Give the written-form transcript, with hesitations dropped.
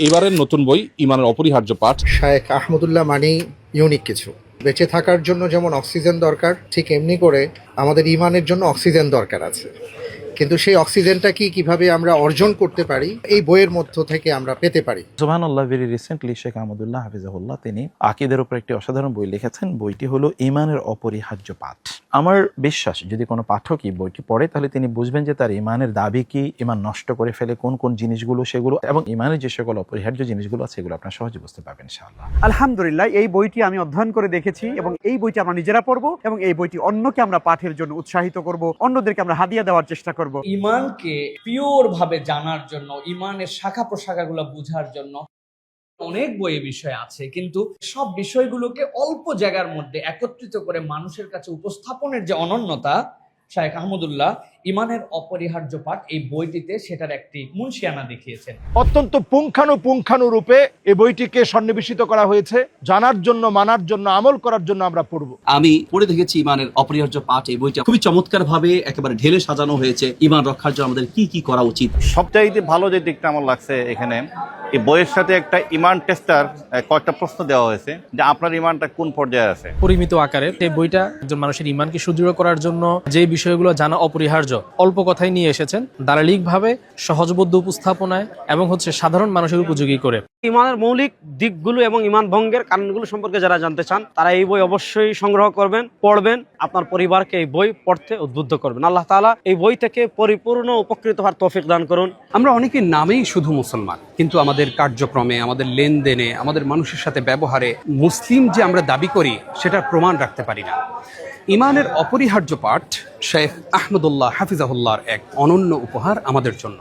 এবারের নতুন বই ইমানের অপরিহার্য পাঠ। শায়েখ আহমদুল্লাহ মানি ইউনিক কিছু। বেঁচে থাকার জন্য যেমন অক্সিজেন দরকার, ঠিক এমনি করে আমাদের ইমানের জন্য অক্সিজেন দরকার আছে। কিন্তু সেই অক্সিজেনটা কিভাবে আমরা অর্জন করতে পারি, এই বইয়ের মধ্য থেকে আমরা পেতে পারি। সুবহানাল্লাহ, ভেরি রিসেন্টলি শেখ আহমদুল্লাহ হাফিজাহুল্লাহ তিনি আকীদার উপর একটি অসাধারণ বই লিখেছেন। বইটি হলো ইমানের অপরিহার্য পাঠ। আমার বিশ্বাস যদি কোনো পাঠকই বইটি পড়ে তাহলে তিনি বুঝবেন যে তার ইমানের দাবি কি, ইমান নষ্ট করে ফেলে কোন কোন জিনিসগুলো, সেগুলো এবং ইমানের যে সকল অপরিহার্য জিনিসগুলো আছে সেগুলো আপনারা সহজে বুঝতে পারবেন ইনশাআল্লাহ। আলহামদুলিল্লাহ, এই বইটি আমি অধ্যয়ন করে দেখেছি এবং এই বইটি আমরা নিজেরা পড়বো এবং এই বইটি অন্যকে আমরা পাঠের জন্য উৎসাহিত করব, অন্যদেরকে আমরা হাদিয়া দেওয়ার চেষ্টা করব। ইমানকে পিওর ভাবে জানার জন্য, ইমানের শাখা প্রশাখাগুলো বুঝার জন্য অনেক বইয়ের বিষয় আছে, কিন্তু সব বিষয়গুলোকে অল্প জায়গার মধ্যে একত্রিত করে মানুষের কাছে উপস্থাপনের যে অনন্যতা, শায়েখ আহমদুল্লাহ ইমানের অপরিহার্য পাঠ এই বইটিতে সেটার একটি মুনশিয়ানা দেখিয়েছেন। অত্যন্ত পুঙ্খানুপুঙ্খানুরূপে এই বইটিকে সন্নিবেশিত করা হয়েছে। জানার জন্য, মানার জন্য, আমল করার জন্য আমরা পড়ব। আমি পড়ে দেখেছি ইমানের অপরিহার্য পাঠ। এই বইটা খুবই চমৎকার ভাবে একেবারে ঢেলে সাজানো হয়েছে। ইমান রক্ষার জন্য আমাদের কি কি করা উচিত। সবচাইতে ভালো যে দিকটা আমার লাগছে এখানে, এই বইয়ের সাথে একটা ইমান টেস্টার কয়েকটা প্রশ্ন দেওয়া হয়েছে যে আপনার ইমানটা কোন পর্যায়ে আছে। পরিমিত আকারে এই বইটা একজন মানুষের ইমানকে সুদৃঢ় করার জন্য যে বিষয়গুলো জানা অপরিহার্য অল্প কথাই নিয়ে এসেছেন, দালালিকভাবে সহজবোধ্য উপস্থাপনায় এবং সাধারণ মানুষের উপযোগী করে। ইমানের মৌলিক দিকগুলো এবং ইমান ভঙ্গের কারণগুলো সম্পর্কে যারা জানতে চান তারা এই বই অবশ্যই সংগ্রহ করবেন, পড়বেন, আপনার পরিবারকে এই বই পড়তে উদ্বুদ্ধ করবেন। আল্লাহ তাআলা এই বই থেকে পরিপূর্ণ উপকৃত হওয়ার তৌফিক দান করুন। আমরা অনেকের নামেই শুধু মুসলমান, কিন্তু আমাদের কার্যক্রমে, আমাদের লেনদেনে, আমাদের মানুষের সাথে ব্যবহারে মুসলিম যে আমরা দাবি করি সেটার প্রমাণ রাখতে পারি না। ইমানের অপরিহার্য পাঠ শেখ আহমদুল্লাহ হাফিজাহুল্লাহর এক অনন্য উপহার আমাদের জন্য।